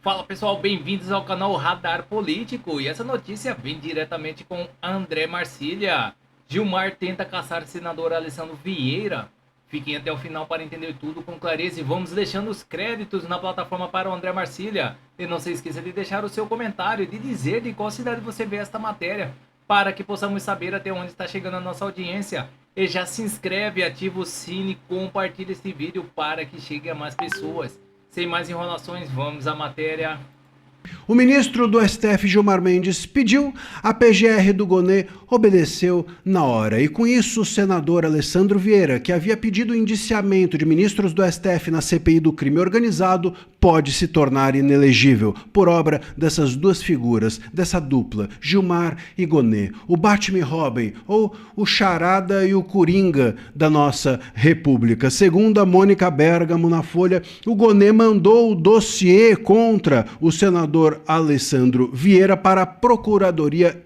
Fala pessoal, bem-vindos ao canal Radar Político. E essa notícia vem diretamente com André Marcília. Gilmar tenta caçar senador Alessandro Vieira. Fiquem até o final para entender tudo com clareza e vamos deixando os créditos na plataforma para o André Marcília. E não se esqueça de deixar o seu comentário e de dizer de qual cidade você vê esta matéria, para que possamos saber até onde está chegando a nossa audiência. E já se inscreve, ativa o sino e compartilha este vídeo para que chegue a mais pessoas. Sem mais enrolações, vamos à matéria. O ministro do STF, Gilmar Mendes, pediu, a PGR do Gonê obedeceu na hora. E com isso, o senador Alessandro Vieira, que havia pedido o indiciamento de ministros do STF na CPI do crime organizado, pode se tornar inelegível por obra dessas duas figuras, dessa dupla, Gilmar e Gonê. O Batman e Robin, ou o Charada e o Coringa da nossa república. Segundo a Mônica Bergamo na Folha, o Gonê mandou o dossiê contra o senador Alessandro Vieira para a Procuradoria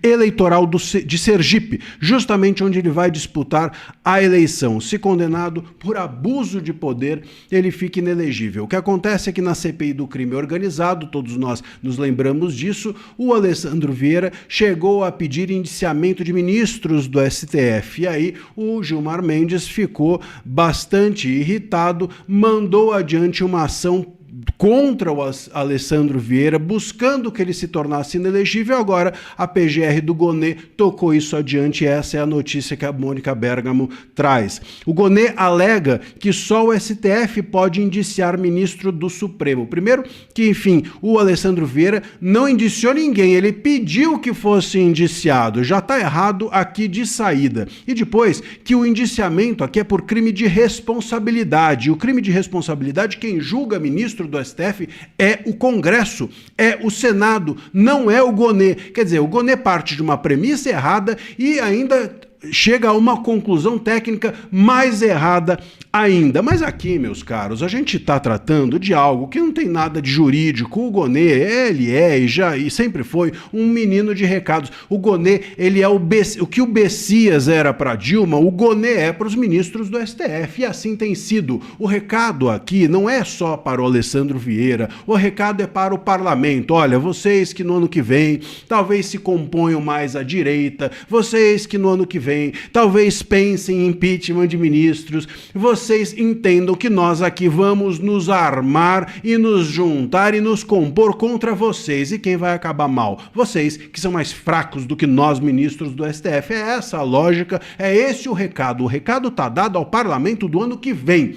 Eleitoral de Sergipe, justamente onde ele vai disputar a eleição. Se condenado por abuso de poder, ele fica inelegível. O que acontece é que na CPI do crime organizado, todos nós nos lembramos disso, o Alessandro Vieira chegou a pedir indiciamento de ministros do STF. E aí o Gilmar Mendes ficou bastante irritado, mandou adiante uma ação contra o Alessandro Vieira, buscando que ele se tornasse inelegível. Agora a PGR do Gonê tocou isso adiante e essa é a notícia que a Mônica Bergamo traz. O Gonê alega que só o STF pode indiciar ministro do Supremo. Primeiro que, enfim, o Alessandro Vieira não indiciou ninguém, ele pediu que fosse indiciado, já está errado aqui de saída. E depois que o indiciamento aqui é por crime de responsabilidade. O crime de responsabilidade, quem julga ministro do STF é o Congresso, é o Senado, não é o Gonê. Quer dizer, o Gonê parte de uma premissa errada e ainda chega a uma conclusão técnica mais errada ainda. Mas aqui, meus caros, a gente está tratando de algo que não tem nada de jurídico. O Gonê, ele é e sempre foi um menino de recados. O Gonê, ele é o que o Bessias era para Dilma, o Gonê é para os ministros do STF, e assim tem sido. O recado aqui não é só para o Alessandro Vieira, o recado é para o parlamento. Olha, vocês que no ano que vem talvez se componham mais à direita, vocês que no ano que vem talvez pensem em impeachment de ministros, vocês entendam que nós aqui vamos nos armar e nos juntar e nos compor contra vocês. E quem vai acabar mal? Vocês, que são mais fracos do que nós, ministros do STF. É essa a lógica, é esse o recado. O recado está dado ao parlamento do ano que vem.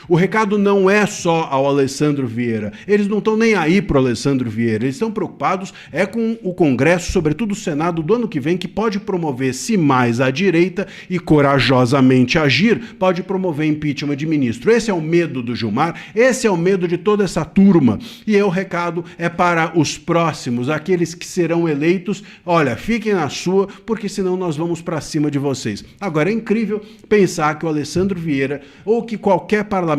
O recado não é só ao Alessandro Vieira. Eles não estão nem aí para o Alessandro Vieira. Eles estão preocupados com o Congresso, sobretudo o Senado do ano que vem, que pode promover, se mais à direita e corajosamente agir, pode promover impeachment de ministro. Esse é o medo do Gilmar, esse é o medo de toda essa turma. E o recado é para os próximos, aqueles que serão eleitos. Olha, fiquem na sua, porque senão nós vamos para cima de vocês. Agora, é incrível pensar que o Alessandro Vieira, ou que qualquer parlamentar,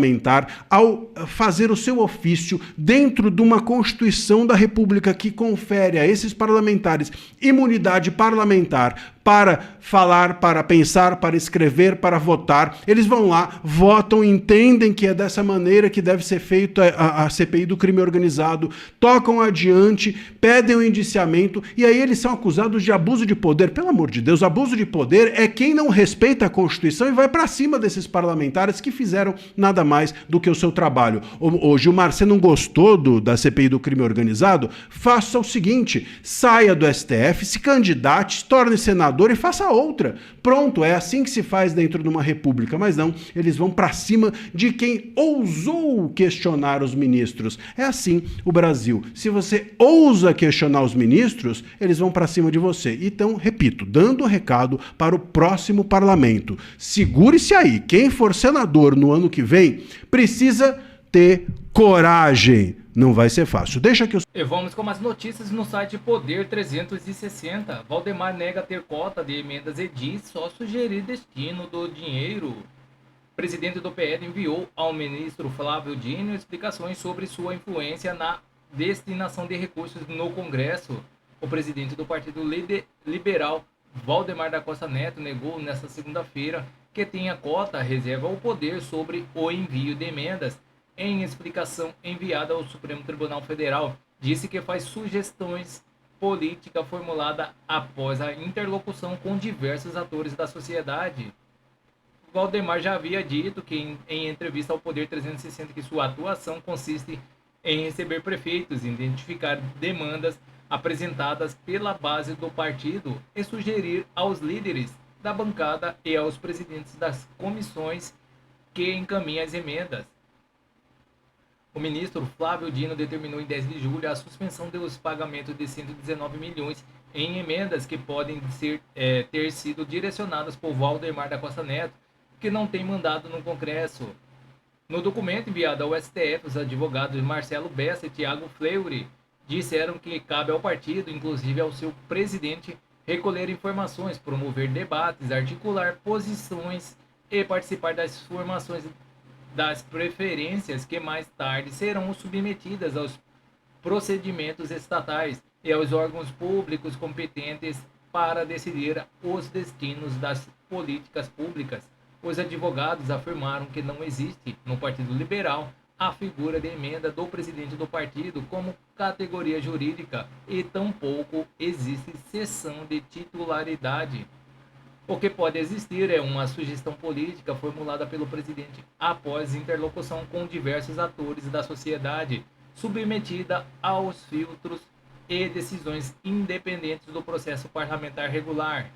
ao fazer o seu ofício dentro de uma Constituição da República que confere a esses parlamentares imunidade parlamentar para falar, para pensar, para escrever, para votar, eles vão lá, votam, entendem que é dessa maneira que deve ser feita a CPI do crime organizado, tocam adiante, pedem o indiciamento e aí eles são acusados de abuso de poder. Pelo amor de Deus, abuso de poder é quem não respeita a Constituição e vai para cima desses parlamentares que fizeram nada mais do que o seu trabalho. Ô Gilmar, você não gostou da CPI do crime organizado? Faça o seguinte, saia do STF, se candidate, se torne senador e faça outra. Pronto, é assim que se faz dentro de uma república, mas não, eles vão para cima de quem ousou questionar os ministros. É assim o Brasil. Se você ousa questionar os ministros, eles vão para cima de você. Então, repito, dando recado para o próximo parlamento. Segure-se aí, quem for senador no ano que vem, precisa ter coragem. Não vai ser fácil. Deixa que eu... E vamos com as notícias no site Poder 360. Valdemar nega ter cota de emendas e diz só sugerir destino do dinheiro. O presidente do PL enviou ao ministro Flávio Dino explicações sobre sua influência na destinação de recursos no Congresso. O presidente do Partido Liberal, Valdemar da Costa Neto, negou nesta segunda-feira que tinha cota reserva ou poder sobre o envio de emendas. em explicação enviada ao Supremo Tribunal Federal, disse que faz sugestões política formulada após a interlocução com diversos atores da sociedade. Valdemar já havia dito que em entrevista ao Poder 360 que sua atuação consiste em receber prefeitos, identificar demandas apresentadas pela base do partido e sugerir aos líderes da bancada e aos presidentes das comissões que encaminhem as emendas. O ministro Flávio Dino determinou em 10 de julho a suspensão dos pagamentos de 119 milhões em emendas que podem ter sido direcionadas por Valdemar da Costa Neto, que não tem mandado no Congresso. No documento enviado ao STF, os advogados Marcelo Bessa e Tiago Fleury disseram que cabe ao partido, inclusive ao seu presidente, recolher informações, promover debates, articular posições e participar das formações das preferências que mais tarde serão submetidas aos procedimentos estatais e aos órgãos públicos competentes para decidir os destinos das políticas públicas. Os advogados afirmaram que não existe, no Partido Liberal, a figura de emenda do presidente do partido como categoria jurídica e tampouco existe cessão de titularidade. O que pode existir é uma sugestão política formulada pelo presidente após interlocução com diversos atores da sociedade, submetida aos filtros e decisões independentes do processo parlamentar regular.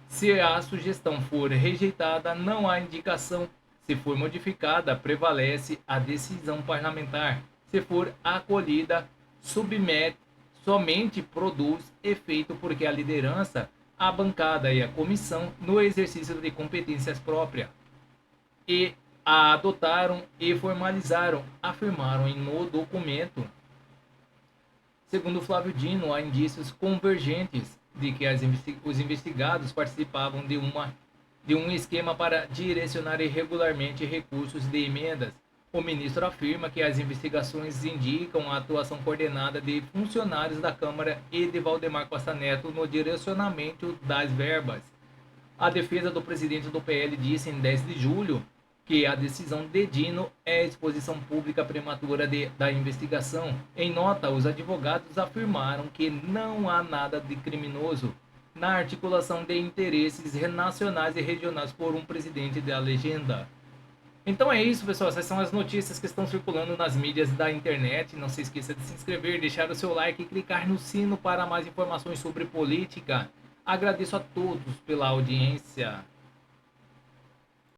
Se a sugestão for rejeitada, não há indicação. Se for modificada, prevalece a decisão parlamentar. Se for acolhida, somente produz efeito porque a liderança, a bancada e a comissão, no exercício de competências próprias, e a adotaram e formalizaram, afirmaram no documento. Segundo Flávio Dino, há indícios convergentes de que os investigados participavam de um esquema para direcionar irregularmente recursos de emendas. O ministro afirma que as investigações indicam a atuação coordenada de funcionários da Câmara e de Valdemar Costa Neto no direcionamento das verbas. A defesa do presidente do PL disse em 10 de julho que a decisão de Dino é exposição pública prematura da investigação. Em nota, os advogados afirmaram que não há nada de criminoso na articulação de interesses nacionais e regionais por um presidente da legenda. Então é isso, pessoal. Essas são as notícias que estão circulando nas mídias da internet. Não se esqueça de se inscrever, deixar o seu like e clicar no sino para mais informações sobre política. Agradeço a todos pela audiência.